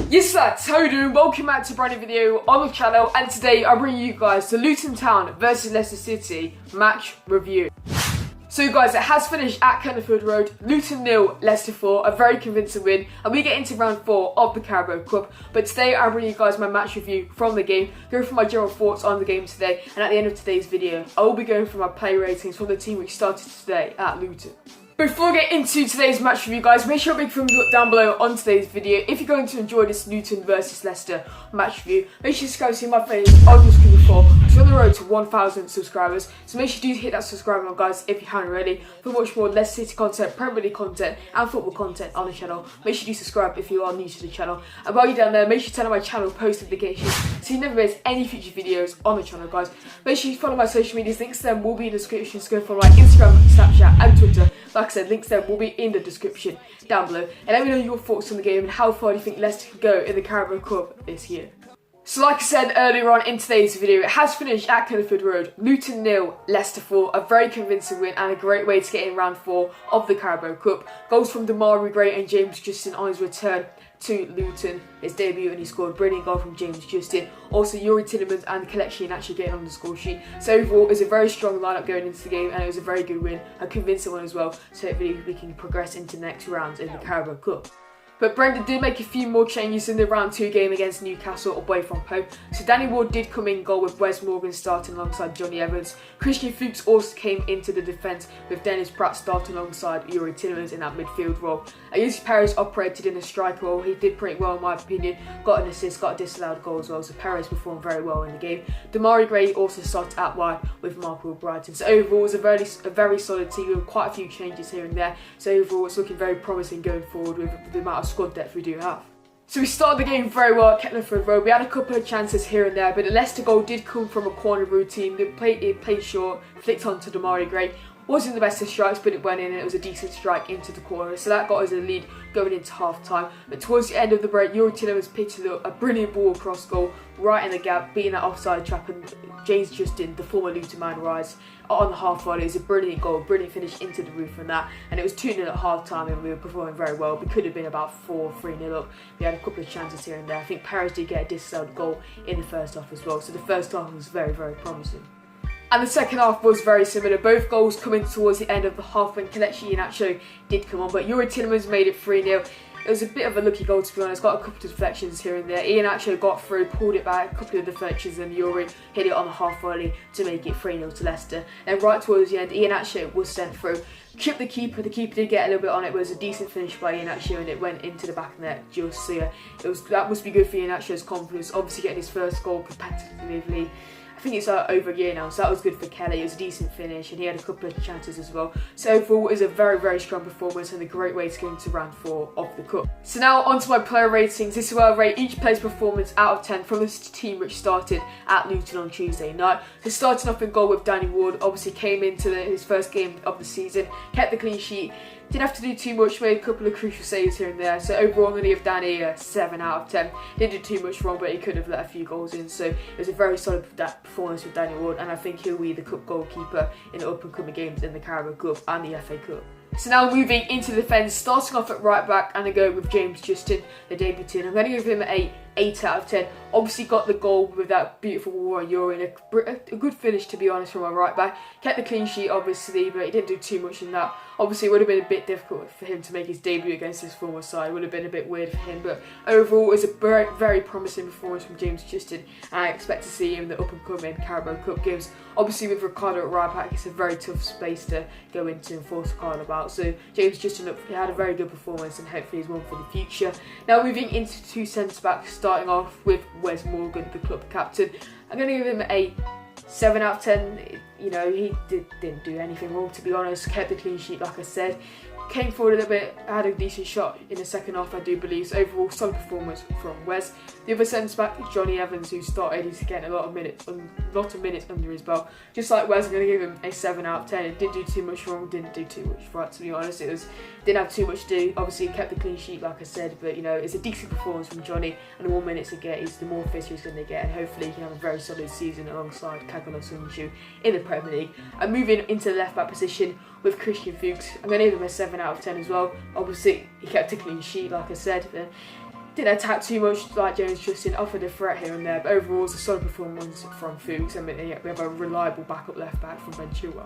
Yes lads, how you doing? Welcome back to a brand new video on the channel, and today I bring you guys the Luton Town versus Leicester City match review. So guys, it has finished at Kenilworth Road, Luton 0, Leicester 4, a very convincing win, and we get into round 4 of the Carabao Cup. But today I bring you guys my match review from the game, go through my general thoughts on the game today, and at the end of today's video, I will be going through my play ratings from the team which started today at Luton. Before we get into today's match review guys, make sure a big thumbs up down below on today's video. If you're going to enjoy this Luton versus Leicester match review, make sure you subscribe to see my face on the screen before. We're on the road to 1,000 subscribers, so make sure you do hit that subscribe button guys if you haven't already. For much more Leicester City content, Premier League content and football content on the channel, make sure you do subscribe if you are new to the channel. And while you're down there, make sure you turn on my channel post notifications so you never miss any future videos on the channel guys. Make sure you follow my social medias, links to them will be in the description. So go follow my Instagram, Snapchat and Twitter. Like I said, links to them will be in the description down below. And let me know your thoughts on the game and how far do you think Leicester can go in the Carabao Cup this year. So like I said earlier on in today's video, it has finished at Kenilworth Road, Luton 0, Leicester 4, a very convincing win and a great way to get in round 4 of the Carabao Cup. Goals from DEMARI and James Justin on his return to Luton, his debut, and he scored a brilliant goal from James Justin. Also YOURI, TIELEMANS and KELECHI actually getting on the score sheet. So overall it was a very strong lineup going into the game and it was a very good win, a convincing one as well, so hopefully we can progress into the next rounds in the Carabao Cup. But Brendan did make a few more changes in the round 2 game against Newcastle away from home. So Danny Ward did come in goal with Wes Morgan starting alongside Johnny Evans. Christian Fuchs also came into the defence with Dennis Pratt starting alongside YOURI TIELEMANS in that midfield role. Yusuf Perez operated in a striker role. He did pretty well in my opinion. Got an assist, got a disallowed goal as well. So Perez performed very well in the game. DEMARI also started out wide with Marco Brighton. So overall it was a very solid team with quite a few changes here and there. So overall it's looking very promising going forward with the amount of squad depth we do have. So we started the game very well at Kenilworth Road. We had a couple of chances here and there, but the Leicester goal did come from a corner routine. It played short, flicked onto DEMARI. Wasn't the best of strikes, but it went in and it was a decent strike into the corner. So that got us a lead going into half time. But towards the end of the break, YOURI TIELEMANS pitched up a brilliant ball across goal, right in the gap, beating that offside trap, and James Justin, the former Luton man, rise on the half volley. It was a brilliant goal, brilliant finish into the roof from that. And it was 2-0 at half time and we were performing very well. We could have been about 3-0 up. We had a couple of chances here and there. I think Perez did get a disallowed goal in the first half as well. So the first half was very, very promising. And the second half was very similar, both goals coming towards the end of the half when KELECHI and IHENACHO did come on, but YOURI TIELEMANS made it 3-0. It was a bit of a lucky goal to be honest, got a couple of deflections here and there. IHENACHO got through, pulled it back, a couple of deflections, and YOURI hit it on the half volley to make it 3-0 to Leicester. And right towards the end, IHENACHO was sent through. Chipped the keeper did get a little bit on it, but it was a decent finish by IHENACHO and it went into the back of the net just so yeah, that must be good for IHENACHO's confidence, obviously getting his first goal competitively. I think it's over a year now, so that was good for Kelly. It was a decent finish and he had a couple of chances as well. So overall it was a very, very strong performance and a great way to go into round 4 of the Cup. So now onto my player ratings. This is where I rate each player's performance out of 10 from this team which started at Luton on Tuesday night. So starting off in goal with Danny Ward, obviously came into his first game of the season, kept the clean sheet. Didn't have to do too much, made a couple of crucial saves here and there. So overall I'm going to give Danny a 7 out of 10. Didn't do too much wrong, but he could have let a few goals in. So it was a very solid performance with Danny Ward, and I think he'll be the Cup goalkeeper in the up and coming games in the Carabao Cup and the FA Cup. So now moving into the defence, starting off at right back, and I go with James Justin, the debutant. I'm going to give him an 8 out of 10. Obviously got the goal with that beautiful wall on YOURI and a good finish to be honest from my right back. Kept the clean sheet obviously, but he didn't do too much in that. Obviously it would have been a bit difficult for him to make his debut against his former side. It would have been a bit weird for him, but overall it was a very, very promising performance from James Justin, and I expect to see him in the up and coming Carabao Cup games. Obviously with Ricardo at right back, it's a very tough space to go into and force Ricardo about. So James Justin had a very good performance and hopefully he's one for the future. Now moving into 2 centre backs, starting off with Wes Morgan, the club captain. I'm going to give him a 7 out of 10. You know, he didn't do anything wrong to be honest, kept the clean sheet like I said. Came forward a little bit, had a decent shot in the second half I do believe, so overall solid performance from Wes. The other centre back is Johnny Evans, who started, he's getting a lot of minutes under his belt. Just like Wes, I'm going to give him a 7 out of 10. It didn't do too much wrong, didn't do too much right to be honest. Didn't have too much to do. Obviously he kept the clean sheet like I said, but you know, it's a decent performance from Johnny, and the more minutes he gets, the more fitter he's going to get, and hopefully he can have a very solid season alongside Kagano Sunju in the Premier League. And moving into the left back position with Christian Fuchs, I'm going to give him a 7 out of 10 as well. Obviously he kept a clean sheet like I said. Didn't attack too much like James Justin, offered a threat here and there, but overall it was a solid performance from Fuchs. I mean, we have a reliable backup left back from Ventura.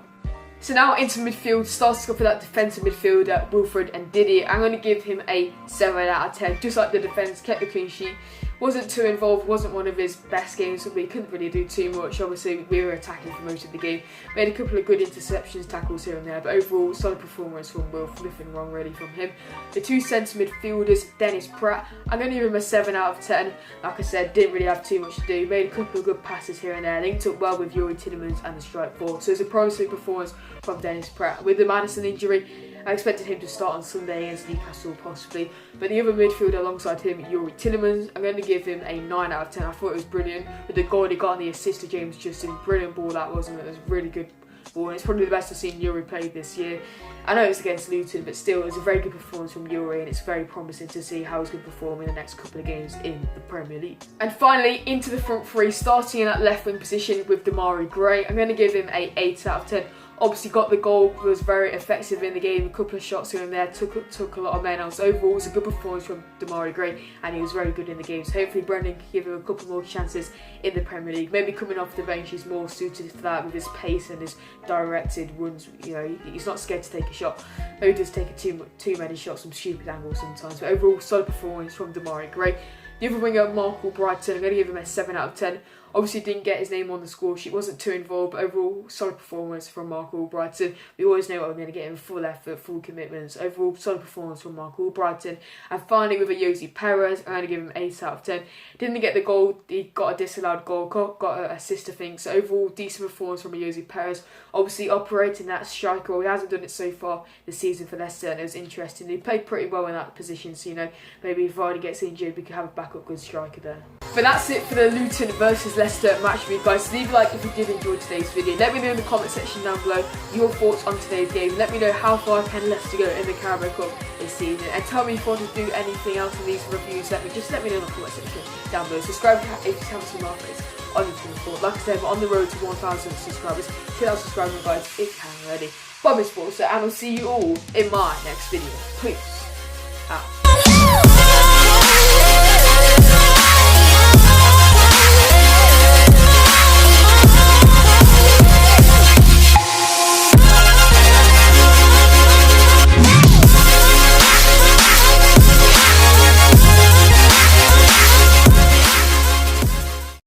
So now into midfield, starting off with that defensive midfielder, Wilfred and Didier. I'm going to give him a 7 out of 10, just like the defence, kept the clean sheet. Wasn't too involved, wasn't one of his best games, so we couldn't really do too much. Obviously, we were attacking for most of the game. Made a couple of good interceptions, tackles here and there, but overall, solid performance from Wilf. Nothing wrong really from him. The two centre midfielders, Dennis Praet, I'm going to give him a 7 out of 10. Like I said, didn't really have too much to do. Made a couple of good passes here and there. Linked up well with YOURI, TIELEMANS and the strike forward. So it's a promising performance from Dennis Praet. With the Madison injury, I expected him to start on Sunday against Newcastle possibly, but the other midfielder alongside him, YOURI, TIELEMANS, I'm going to give him a 9 out of 10. I thought it was brilliant. With the goal he got and the assist to James Justin, brilliant ball that wasn't it? It was a really good ball, and it's probably the best I've seen YOURI play this year. I know it's against Luton, but still, it was a very good performance from YOURI, and it's very promising to see how he's going to perform in the next couple of games in the Premier League. And finally, into the front three, starting in that left wing position with DEMARI Gray, I'm going to give him a 8 out of 10. Obviously got the goal, was very effective in the game, a couple of shots here and there, took a lot of men out. So overall, it was a good performance from DEMARI Gray, and he was very good in the game. So hopefully Brendan can give him a couple more chances in the Premier League. Maybe coming off the bench, he's more suited for that with his pace and his directed runs. You know, he's not scared to take a shot. Maybe he does take too many shots from stupid angles sometimes. But overall, solid performance from DEMARI Gray. The other winger, Marco Brighton, I'm going to give him a 7 out of 10. Obviously didn't get his name on the score sheet, wasn't too involved, but overall solid performance from Marco Brighton. We always know what we're going to get in full effort, full commitments. Overall solid performance from Marco Brighton. And finally with a Jose Perez, I'm going to give him 8 out of 10. Didn't get the goal, he got a disallowed goal, got an assist I think. So overall decent performance from a Jose Perez. Obviously operating that striker role, he hasn't done it so far this season for Leicester, and it was interesting. He played pretty well in that position, so you know, maybe if Vardy gets injured we could have a backup good striker there. But that's it for the Luton versus Leicester match review, guys. Leave a like if you did enjoy today's video. Let me know in the comment section down below your thoughts on today's game. Let me know how far can Leicester go in the Carabao Cup this season, and tell me if you want to do anything else in these reviews. Let me know in the comment section down below. Subscribe if you haven't seen my face on YouTube before. Like I said, we're on the road to 1,000 subscribers. Hit that subscribe button, guys, if you haven't already. Bye, SPORTSA, and I'll see you all in my next video. Peace out.